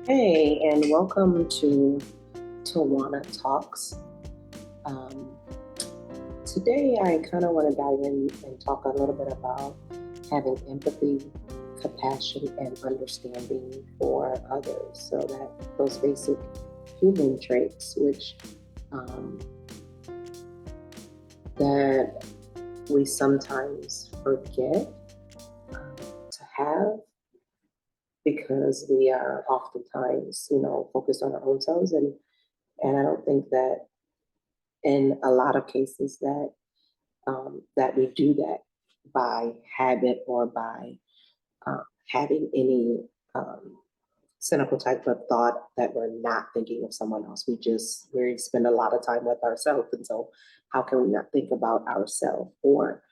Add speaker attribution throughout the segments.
Speaker 1: Hey, and welcome to Tawana Talks. Um, Today, I kind of want to dive in and talk a little bit about having empathy, compassion, and understanding for others. So that those basic human traits, which um, that we sometimes forget to have because we are oftentimes, focused on our own selves, and I don't think that in a lot of cases that we do that by habit or by having any um, cynical type of thought that we're not thinking of someone else. We spend a lot of time with ourselves, and so how can we not think about ourselves? Or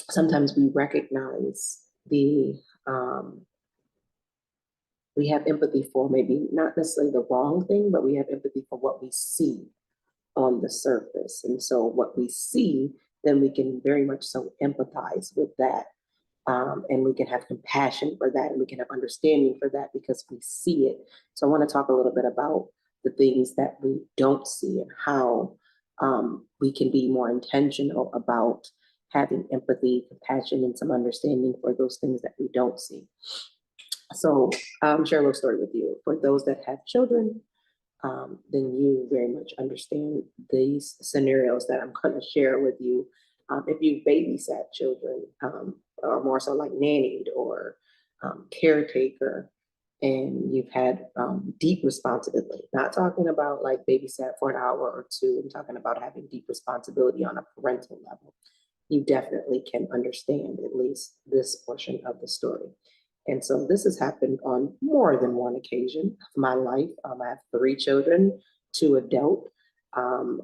Speaker 1: sometimes we recognize um, we have empathy for maybe not necessarily the wrong thing, but we have empathy for what we see on the surface. And so what we see, then we can very much so empathize with that. And we can have compassion for that, and we can have understanding for that because we see it. So I want to talk a little bit about the things that we don't see and how we can be more intentional about having empathy, compassion, and some understanding for those things that we don't see. So share a little story with you. For those that have children, then you very much understand these scenarios that I'm going to share with you. If you've babysat children, or more so like nannied or caretaker, and you've had deep responsibility, not talking about like babysat for an hour or two, I'm talking about having deep responsibility on a parental level. You definitely can understand at least this portion of the story. And so this has happened on more than one occasion of my life. I have three children, two adult, um,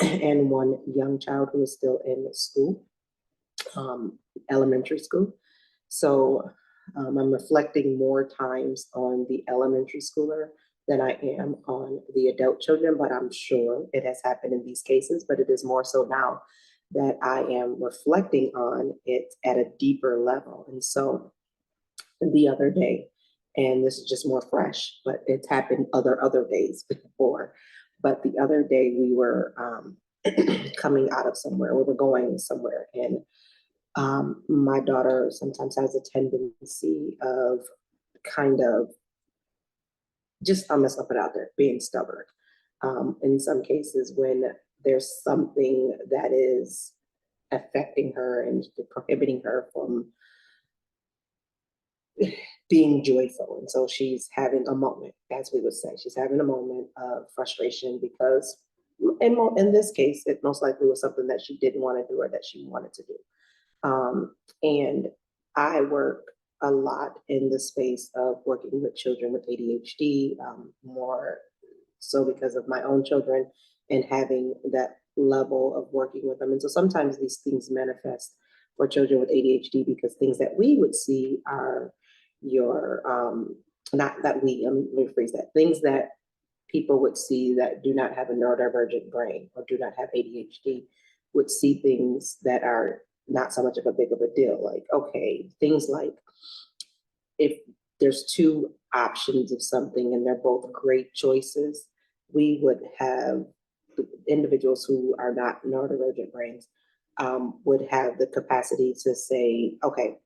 Speaker 1: and one young child who is still in school, um, elementary school. So I'm reflecting more times on the elementary schooler than I am on the adult children, but I'm sure it has happened in these cases, but it is more so now that I am reflecting on it at a deeper level. And so the other day, and this is just more fresh, but it's happened other days before. But the other day we were coming out of somewhere, we were going somewhere, and my daughter sometimes has a tendency of kind of just, I'm just gonna put it out there, being stubborn. In some cases, when there's something that is affecting her and prohibiting her from being joyful. And so she's having a moment, as we would say, she's having a moment of frustration because in this case, it most likely was something that she didn't want to do or that she wanted to do. And I work a lot in the space of working with children with ADHD, more so because of my own children and having that level of working with them. And so sometimes these things manifest for children with ADHD because things that we would see are your, not that we, let me rephrase that, things that people would see that do not have a neurodivergent brain or do not have ADHD would see things that are not so much of a big of a deal. Like, okay, things like if there's two options of something and they're both great choices, we would have individuals who are not neurodivergent brains would have the capacity to say, okay,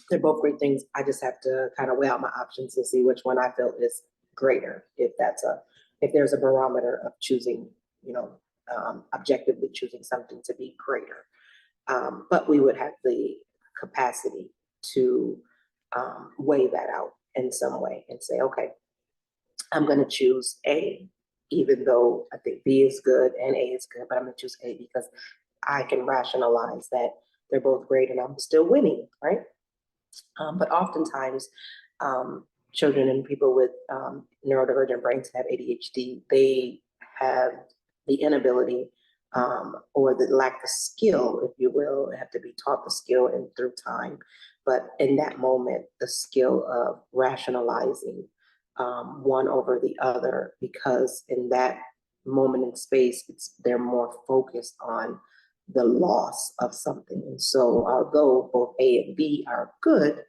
Speaker 1: they're both great things. I just have to kind of weigh out my options and see which one I feel is greater. If there's a barometer of choosing, objectively choosing something to be greater. But we would have the capacity to weigh that out in some way and say, okay, I'm going to choose A, even though I think B is good and A is good, but I'm going to choose A because I can rationalize that they're both great and I'm still winning, right? But oftentimes, children and people with neurodivergent brains have ADHD, they have the inability or the lack of skill, if you will, have to be taught the skill and through time. But in that moment, the skill of rationalizing one over the other, because in that moment in space, they're more focused on the loss of something. And so, although both A and B are good,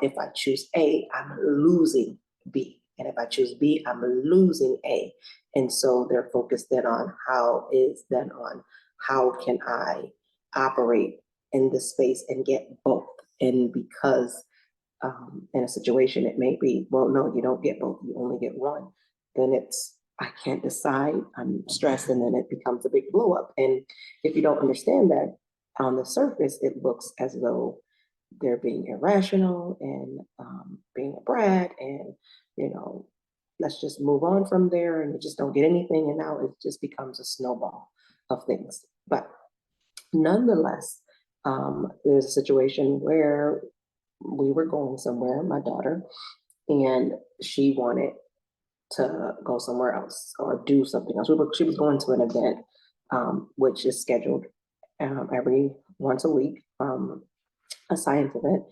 Speaker 1: If I choose A, I'm losing B. And if I choose B, I'm losing A. And so they're focused then on how can I operate in this space and get both. And because in a situation it may be, well, no, you don't get both, you only get one. Then it's, I can't decide, I'm stressed, and then it becomes a big blow up. And if you don't understand that, on the surface, it looks as though they're being irrational and being a brat, and let's just move on from there, and you just don't get anything, and now it just becomes a snowball of things. But nonetheless, there's a situation where we were going somewhere, my daughter, and she wanted to go somewhere else or do something else. She was going to an event, which is scheduled every once a week, a science event.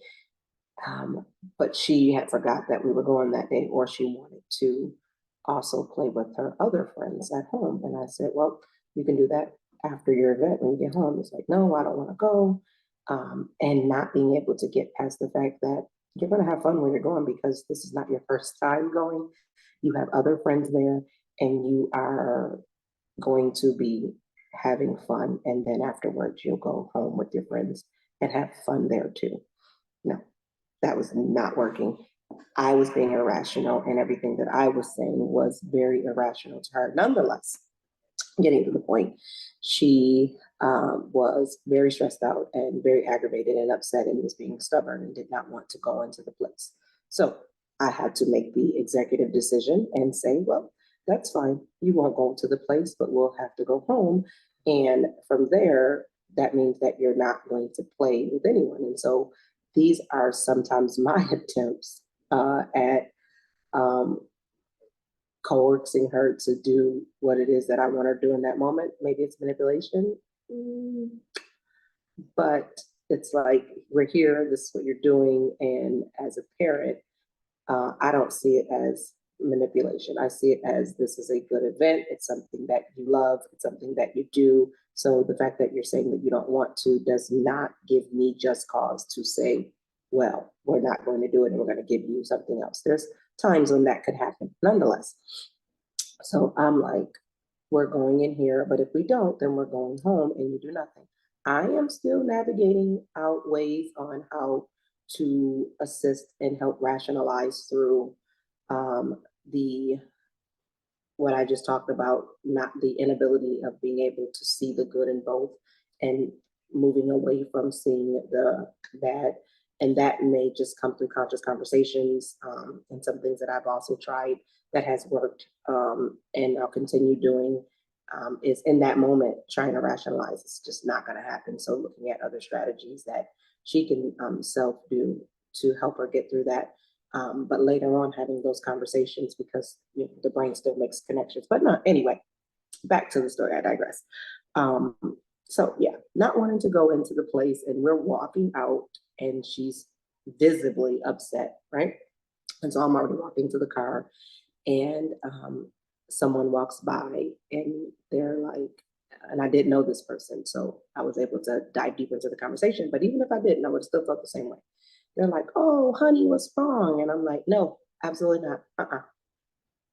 Speaker 1: But she had forgot that we were going that day, or she wanted to also play with her other friends at home. And I said, well, you can do that after your event when you get home. It's like, no, I don't want to go. And not being able to get past the fact that you're going to have fun when you're going, because this is not your first time going. You have other friends there, and you are going to be having fun. And then afterwards, you'll go home with your friends and have fun there too. No, that was not working. I was being irrational, and everything that I was saying was very irrational to her. Nonetheless, getting to the point, she was very stressed out and very aggravated and upset, and was being stubborn and did not want to go into the place. So I had to make the executive decision and say, well, that's fine. You won't go to the place, but we'll have to go home. And from there, that means that you're not going to play with anyone. And so these are sometimes my attempts at um, coercing her to do what it is that I want her to do in that moment. Maybe it's manipulation, but it's like, we're here, this is what you're doing. And as a parent, I don't see it as manipulation. I see it as, this is a good event. It's something that you love. It's something that you do. So the fact that you're saying that you don't want to does not give me just cause to say, well, we're not going to do it and we're going to give you something else. There's times when that could happen nonetheless. So I'm like, we're going in here, but if we don't, then we're going home and you do nothing. I am still navigating out ways on how to assist and help rationalize through the what I just talked about, not the inability of being able to see the good in both, and moving away from seeing the bad. And that may just come through conscious conversations, and some things that I've also tried that has worked, and I'll continue doing, is in that moment trying to rationalize it's just not going to happen. So looking at other strategies that she can self do to help her get through that. But later on, having those conversations, because the brain still makes connections. But no, anyway, back to the story. I digress. Um, so yeah, not wanting to go into the place, and we're walking out, and she's visibly upset, right? And so I'm already walking to the car, and someone walks by, and they're like, and I didn't know this person, so I was able to dive deeper into the conversation. But even if I didn't, I would have still felt the same way. They're like, oh, honey, what's wrong? And I'm like, no, absolutely not.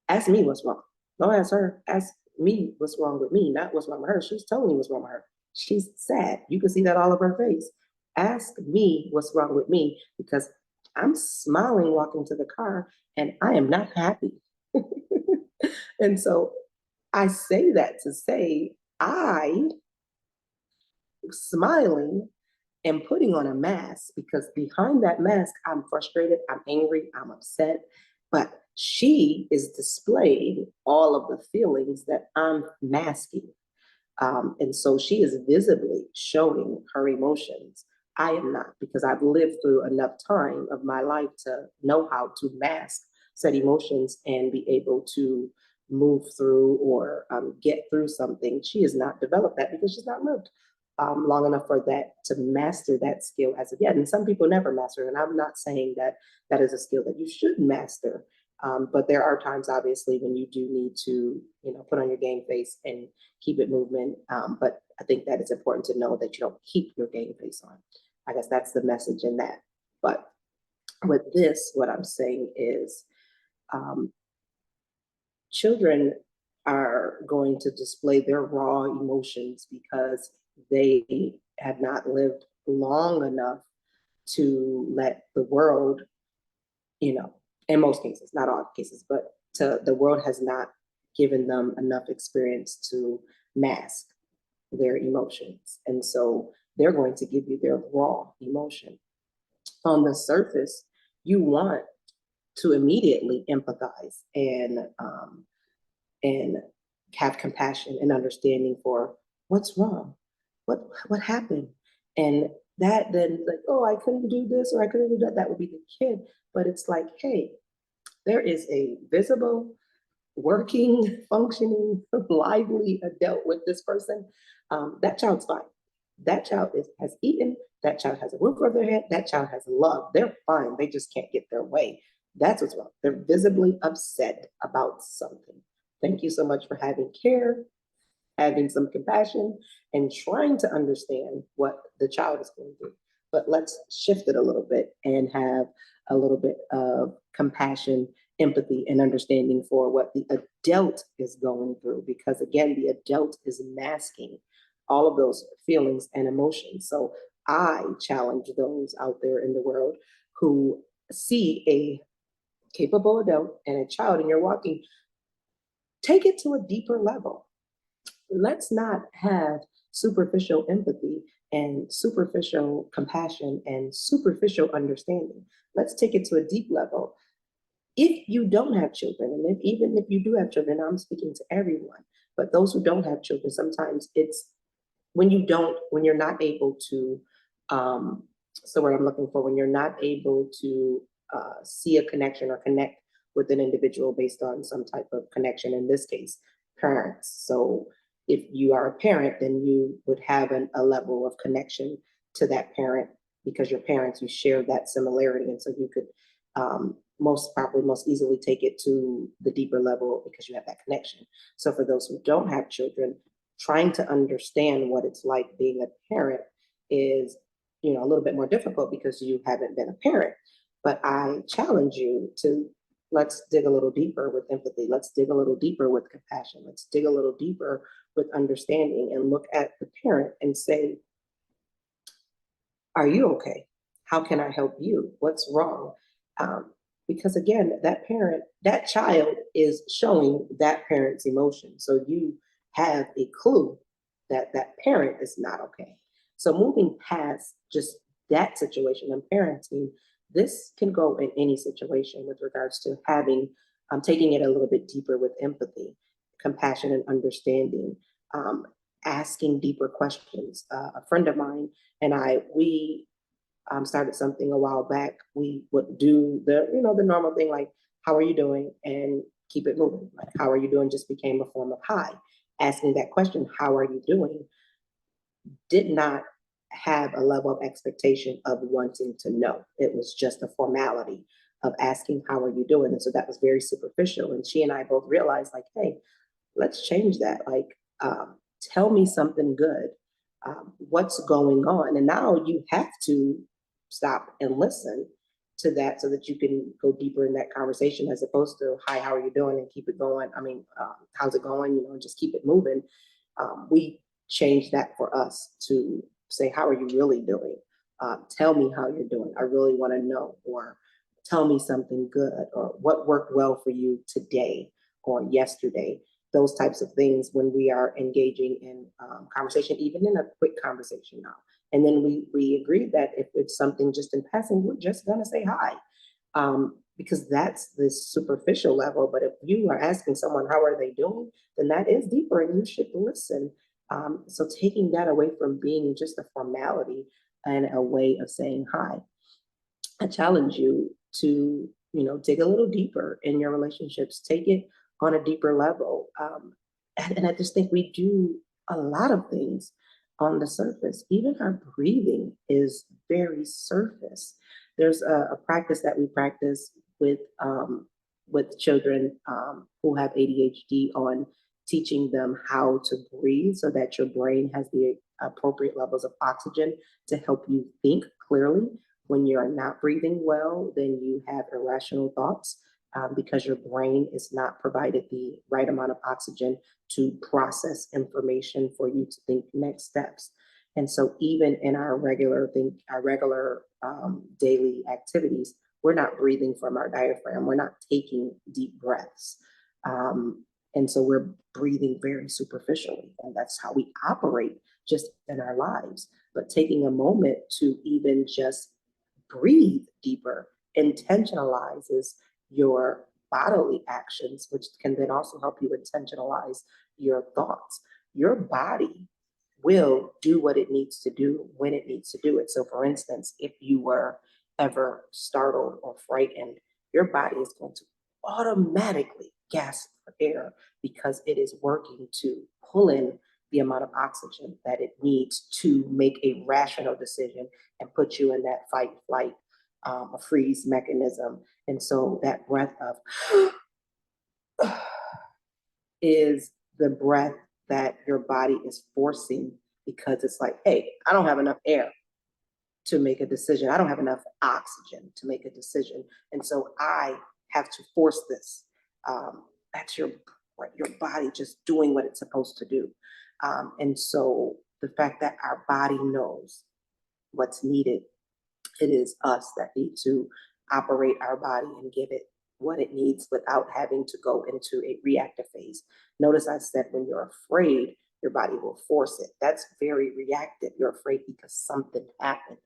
Speaker 1: Ask me what's wrong. Don't ask her. Ask me what's wrong with me, not what's wrong with her. She's telling me what's wrong with her. She's sad. You can see that all over her face. Ask me what's wrong with me, because I'm smiling walking to the car, and I am not happy. And so I say that to say, I smiling and putting on a mask, because behind that mask, I'm frustrated, I'm angry, I'm upset, but she is displaying all of the feelings that I'm masking. And so she is visibly showing her emotions. I am not, because I've lived through enough time of my life to know how to mask said emotions and be able to move through or get through something. She has not developed that because she's not lived long enough for that to master that skill as of yet. And some people never master. And I'm not saying that that is a skill that you should master. But there are times, obviously, when you do need to, put on your game face and keep it moving. But I think that it's important to know that you don't keep your game face on. I guess that's the message in that. But With this, what I'm saying is, um, children are going to display their raw emotions because they have not lived long enough to let the world, you know, in most cases, not all cases, but the world has not given them enough experience to mask their emotions. And so they're going to give you their raw emotion. On the surface, you want to immediately empathize and have compassion and understanding for what's wrong, what happened, and that then like, oh, I couldn't do this or I couldn't do that. That would be the kid, but it's like, hey, there is a visible, working, functioning, lively adult with this person. That child's fine. That child has eaten. That child has a roof over their head. That child has love. They're fine. They just can't get their way. That's what's wrong. They're visibly upset about something. Thank you so much for having care, having some compassion, and trying to understand what the child is going through. But let's shift it a little bit and have a little bit of compassion, empathy, and understanding for what the adult is going through. Because again, the adult is masking all of those feelings and emotions. So I challenge those out there in the world who see a capable adult and a child, and you're walking, take it to a deeper level. Let's not have superficial empathy and superficial compassion and superficial understanding. Let's take it to a deep level. If you don't have children, and even if you do have children, I'm speaking to everyone, but those who don't have children, sometimes it's when you're not able to, so what I'm looking for, when you're not able to see a connection or connect with an individual based on some type of connection, in this case, parents. So if you are a parent, then you would have a level of connection to that parent because your parents, you share that similarity. And so you could most easily take it to the deeper level because you have that connection. So for those who don't have children, trying to understand what it's like being a parent is, a little bit more difficult because you haven't been a parent. But I challenge you to, let's dig a little deeper with empathy. Let's dig a little deeper with compassion. Let's dig a little deeper with understanding and look at the parent and say, are you okay? How can I help you? What's wrong? Because again, that child is showing that parent's emotion. So you have a clue that that parent is not okay. So moving past just that situation and parenting, this can go in any situation with regards to taking it a little bit deeper with empathy, compassion, and understanding, um, asking deeper questions. A friend of mine and we started something a while back. We would do the normal thing like, how are you doing? And keep it moving. Like, how are you doing just became a form of hi. Asking that question, how are you doing, did not have a level of expectation of wanting to know. It was just a formality of asking, how are you doing? And so that was very superficial. And she and I both realized, like, hey, let's change that. Like, tell me something good. What's going on? And now you have to stop and listen to that so that you can go deeper in that conversation as opposed to, hi, how are you doing? And keep it going. I mean, how's it going? Just keep it moving. We changed that for us to say, how are you really doing? Tell me how you're doing. I really want to know. Or tell me something good. Or what worked well for you today or yesterday. Those types of things when we are engaging in conversation, even in a quick conversation now. And then we agreed that if it's something just in passing, we're just gonna say hi, because that's the superficial level. But if you are asking someone how are they doing, then that is deeper, and you should listen. So taking that away from being just a formality and a way of saying hi, I challenge you to, dig a little deeper in your relationships, take it on a deeper level. And I just think we do a lot of things on the surface. Even our breathing is very surface. There's a practice that we practice with children who have ADHD on teaching them how to breathe so that your brain has the appropriate levels of oxygen to help you think clearly. When you're not breathing well, then you have irrational thoughts because your brain is not provided the right amount of oxygen to process information for you to think next steps. And so, even in our regular daily activities, we're not breathing from our diaphragm. We're not taking deep breaths. And so we're breathing very superficially, and that's how we operate just in our lives. But taking a moment to even just breathe deeper intentionalizes your bodily actions, which can then also help you intentionalize your thoughts. Your body will do what it needs to do when it needs to do it. So, for instance, if you were ever startled or frightened, your body is going to automatically gasp for air because it is working to pull in the amount of oxygen that it needs to make a rational decision and put you in that fight, flight, a freeze mechanism. And so that breath of is the breath that your body is forcing because it's like, hey, I don't have enough air to make a decision. I don't have enough oxygen to make a decision. And so I have to force this. That's your body just doing what it's supposed to do. And so the fact that our body knows what's needed, it is us that need to operate our body and give it what it needs without having to go into a reactive phase. Notice I said when you're afraid, your body will force it. That's very reactive. You're afraid because something happened.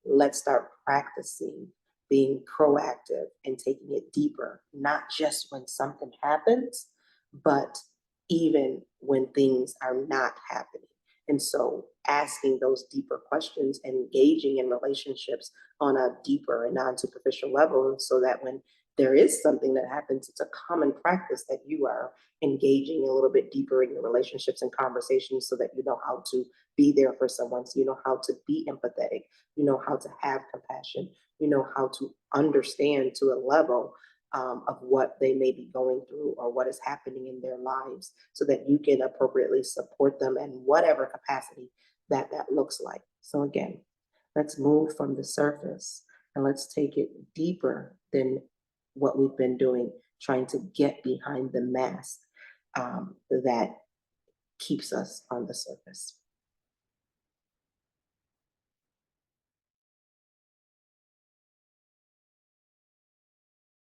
Speaker 1: Let's start practicing being proactive and taking it deeper, not just when something happens, but even when things are not happening. And so asking those deeper questions and engaging in relationships on a deeper and non-superficial level so that when there is something that happens, it's a common practice that you are engaging a little bit deeper in your relationships and conversations so that you know how to be there for someone, so you know how to be empathetic, you know how to have compassion, you know how to understand to a level of what they may be going through or what is happening in their lives so that you can appropriately support them in whatever capacity that looks like. So again, let's move from the surface and let's take it deeper than what we've been doing, trying to get behind the mask that keeps us on the surface.